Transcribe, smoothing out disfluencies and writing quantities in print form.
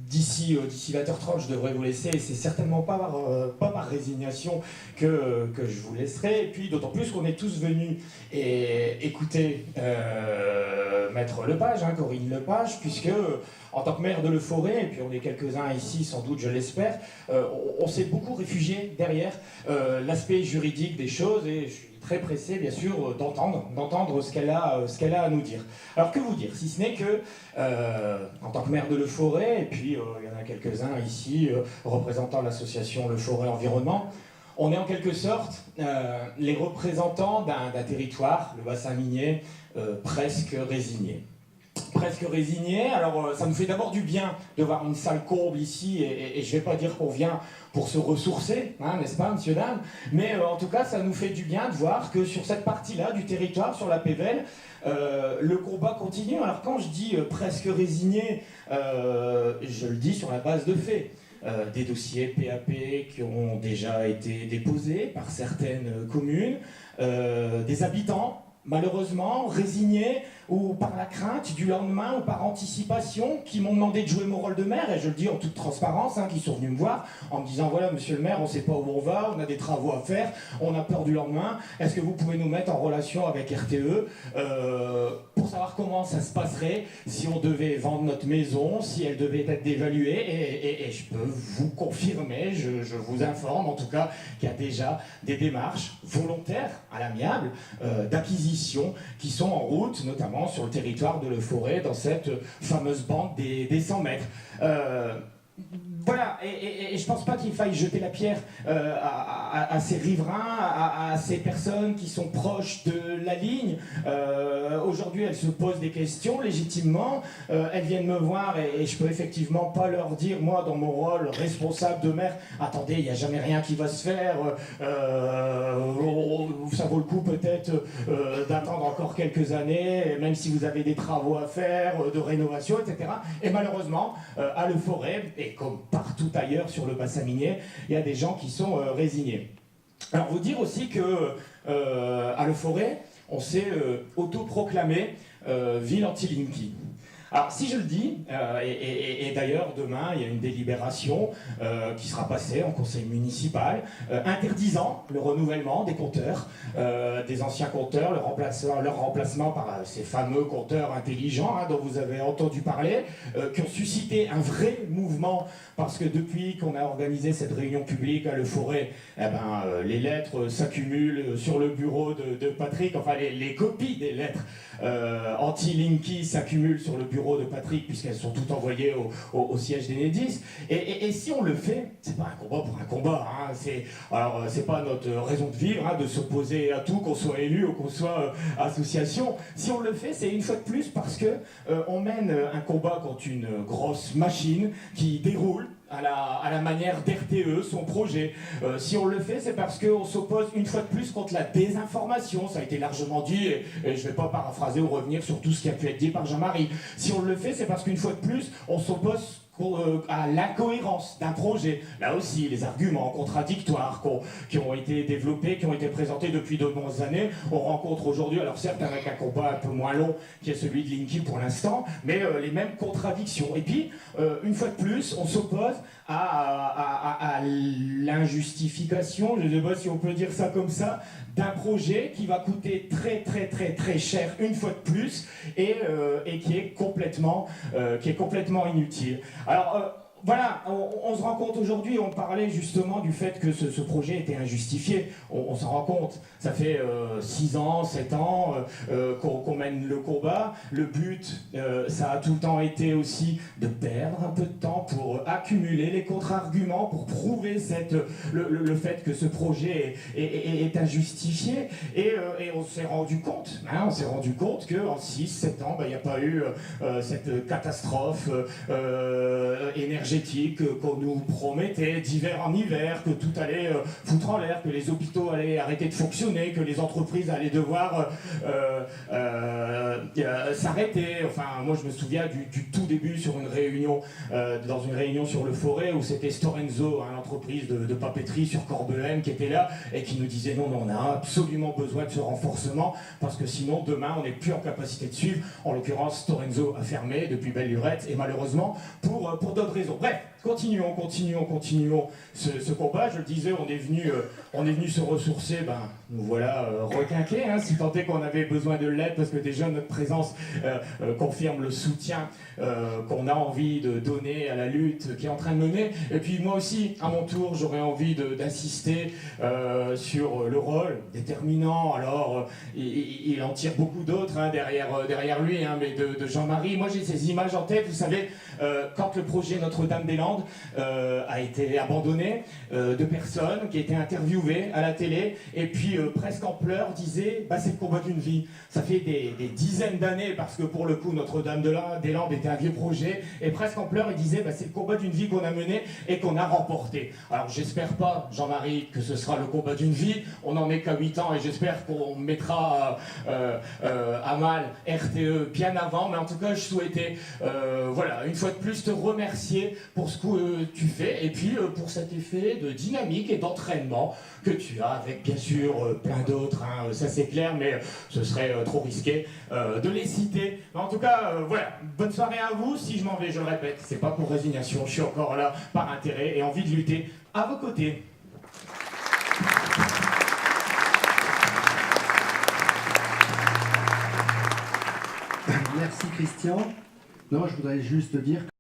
D'ici 20h30, je devrais vous laisser, et c'est certainement pas par résignation que je vous laisserai, et puis d'autant plus qu'on est tous venus écouter Maître Lepage, Corinne Lepage, puisque en tant que maire de Le Forêt, et puis on est quelques-uns ici, sans doute, je l'espère, on s'est beaucoup réfugié derrière l'aspect juridique des choses, et je suis très pressé, bien sûr, d'entendre ce qu'elle a à nous dire. Alors, que vous dire, si ce n'est que, en tant que maire de Le Forêt, et puis il y en a quelques-uns ici, représentant l'association Le Forêt Environnement, on est en quelque sorte les représentants d'un territoire, le bassin minier, presque résigné. Presque résigné, alors ça nous fait d'abord du bien de voir une salle comble ici, et je ne vais pas dire qu'on vient pour se ressourcer, n'est-ce pas, monsieur, dame, mais en tout cas, ça nous fait du bien de voir que sur cette partie-là du territoire, sur la Pévèle, le combat continue. Alors quand je dis presque résigné, je le dis sur la base de faits. Des dossiers PAP qui ont déjà été déposés par certaines communes, des habitants, malheureusement, résignés, ou par la crainte du lendemain, ou par anticipation, qui m'ont demandé de jouer mon rôle de maire, et je le dis en toute transparence, qui sont venus me voir en me disant, voilà, monsieur le maire, on ne sait pas où on va, on a des travaux à faire, on a peur du lendemain, est-ce que vous pouvez nous mettre en relation avec RTE pour savoir comment ça se passerait si on devait vendre notre maison, si elle devait être dévaluée, et je peux vous confirmer, je vous informe en tout cas, qu'il y a déjà des démarches volontaires, à l'amiable, d'acquisition qui sont en route, notamment sur le territoire de Le Forêt, dans cette fameuse bande des 100 mètres. Voilà, et je ne pense pas qu'il faille jeter la pierre à ces riverains, à ces personnes qui sont proches de la ligne. Aujourd'hui, elles se posent des questions légitimement. Elles viennent me voir et je peux effectivement pas leur dire, moi, dans mon rôle responsable de maire, attendez, il n'y a jamais rien qui va se faire. Ça vaut le coup peut-être d'attendre encore quelques années, même si vous avez des travaux à faire, de rénovation, etc. Et malheureusement, à Le Forêt, et comme partout ailleurs sur le bassin minier, il y a des gens qui sont résignés. Alors vous dire aussi que à Le Forêt, on s'est autoproclamé ville anti-Linky. Alors si je le dis, et d'ailleurs demain il y a une délibération qui sera passée en conseil municipal interdisant le renouvellement des compteurs, des anciens compteurs, leur remplacement par ces fameux compteurs intelligents dont vous avez entendu parler, qui ont suscité un vrai mouvement, parce que depuis qu'on a organisé cette réunion publique à Le Forêt, les lettres s'accumulent sur le bureau de Patrick, enfin les copies des lettres anti-Linky s'accumulent sur le bureau de Patrick, puisqu'elles sont toutes envoyées au siège d'Enedis. Et si on le fait, c'est pas un combat pour un combat, c'est pas notre raison de vivre de s'opposer à tout, qu'on soit élu ou qu'on soit association. Si on le fait, c'est une fois de plus parce que on mène un combat contre une grosse machine qui déroule à la manière d'RTE, son projet. Si on le fait, c'est parce qu'on s'oppose une fois de plus contre la désinformation. Ça a été largement dit, et je ne vais pas paraphraser ou revenir sur tout ce qui a pu être dit par Jean-Marie. Si on le fait, c'est parce qu'une fois de plus, on s'oppose à l'incohérence d'un projet. Là aussi, les arguments contradictoires qui ont été développés, qui ont été présentés depuis de nombreuses années, on rencontre aujourd'hui, alors certes avec un combat un peu moins long qui est celui de Linky pour l'instant, mais les mêmes contradictions. Et puis, une fois de plus, on s'oppose à l'injustification, je ne sais pas si on peut dire ça comme ça, d'un projet qui va coûter très très très très cher une fois de plus et qui est complètement inutile. Alors voilà, on se rend compte aujourd'hui, on parlait justement du fait que ce projet était injustifié. On s'en rend compte. Ça fait 6 ans, 7 ans qu'on mène le combat. Le but, ça a tout le temps été aussi de perdre un peu de temps pour accumuler les contre-arguments, pour prouver le fait que ce projet est injustifié. Et on s'est rendu compte, qu'en 6-7 ans, il n'y a pas eu cette catastrophe énergétique énergétique qu'on nous promettait d'hiver en hiver, que tout allait foutre en l'air, que les hôpitaux allaient arrêter de fonctionner, que les entreprises allaient devoir s'arrêter. Enfin, moi je me souviens du tout début sur une réunion, dans une réunion sur le Forêt, où c'était Storenzo, hein, l'entreprise de papeterie sur Corbehem, qui était là et qui nous disait non, on a absolument besoin de ce renforcement parce que sinon demain on n'est plus en capacité de suivre. En l'occurrence, Storenzo a fermé depuis belle lurette et malheureusement pour d'autres raisons. Bref, continuons ce combat. Je le disais, on est venu se ressourcer. Ben, nous voilà requinqués, hein, si tant est qu'on avait besoin de l'aide, parce que déjà notre présence confirme le soutien qu'on a envie de donner à la lutte qui est en train de mener. Et puis moi aussi, à mon tour, j'aurais envie d'insister sur le rôle déterminant. Alors, il en tire beaucoup d'autres hein, derrière lui, hein, mais de Jean-Marie. Moi, j'ai ces images en tête, vous savez, quand le projet Notre-Dame-des-Landes a été abandonné, de personnes qui étaient interviewées à la télé, et puis presque en pleurs disaient bah, c'est le combat d'une vie. Ça fait des dizaines d'années, parce que pour le coup, Notre-Dame-des-Landes était un vieux projet, et presque en pleurs, ils disaient bah, c'est le combat d'une vie qu'on a mené et qu'on a remporté. Alors j'espère pas, Jean-Marie, que ce sera le combat d'une vie, on n'en est qu'à 8 ans, et j'espère qu'on mettra à mal RTE bien avant, mais en tout cas, je souhaitais, voilà, une fois de plus, te remercier pour ce que tu fais, et puis pour cet effet de dynamique et d'entraînement que tu as avec, bien sûr, plein d'autres, hein, ça c'est clair, mais ce serait trop risqué de les citer. Mais en tout cas, voilà, bonne soirée à vous. Si je m'en vais, je le répète, c'est pas pour résignation, je suis encore là par intérêt et envie de lutter à vos côtés. Merci Christian. Non, je voudrais juste dire